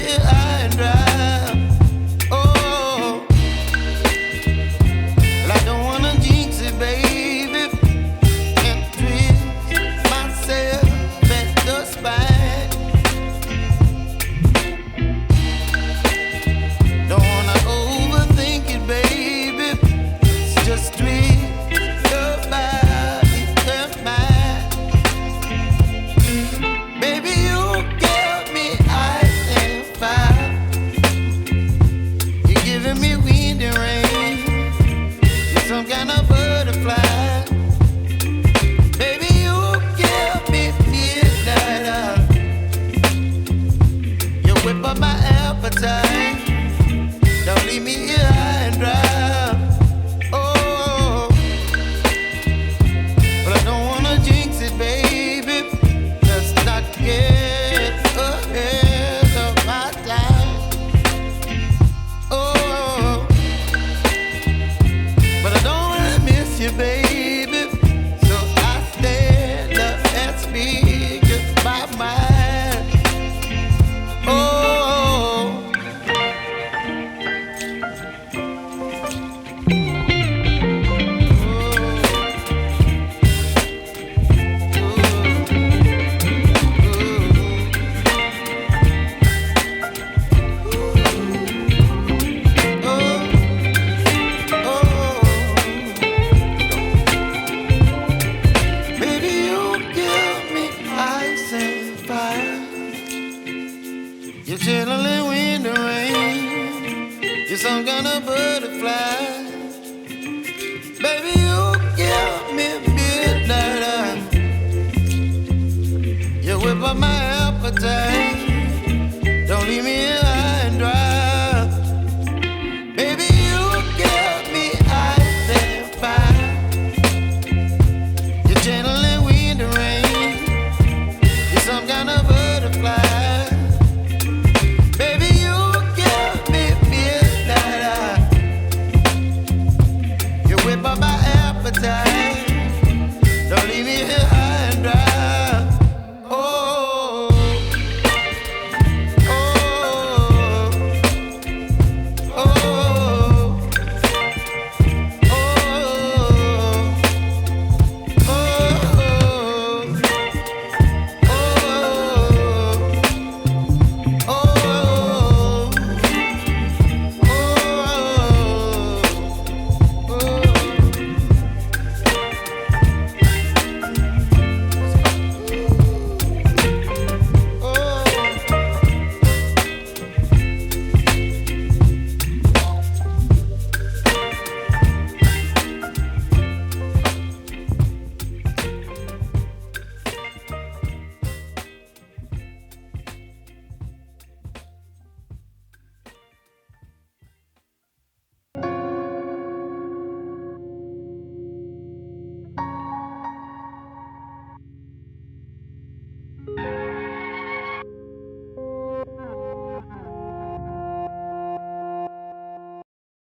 here high and dry. Oh, well, I don't wanna jinx it, baby, and twist myself at the spine. Don't wanna overthink it, baby. It's just twist your body and mine. Baby, you give me ice and fire. You're giving me wind and rain. You're some kind of butterfly. Baby, you give me midnight. You whip up my appetite. Don't leave me here high and dry. Oh, but I don't wanna jinx it, baby. Let's not get ahead of my time. Oh, but I don't wanna miss you, baby. So I stand up and speak my mind. Oh. Baby, you give me ice and fire. You're chilling wind and rain. You're some kind of butterfly. Baby, you give me midnight. You whip up my appetite.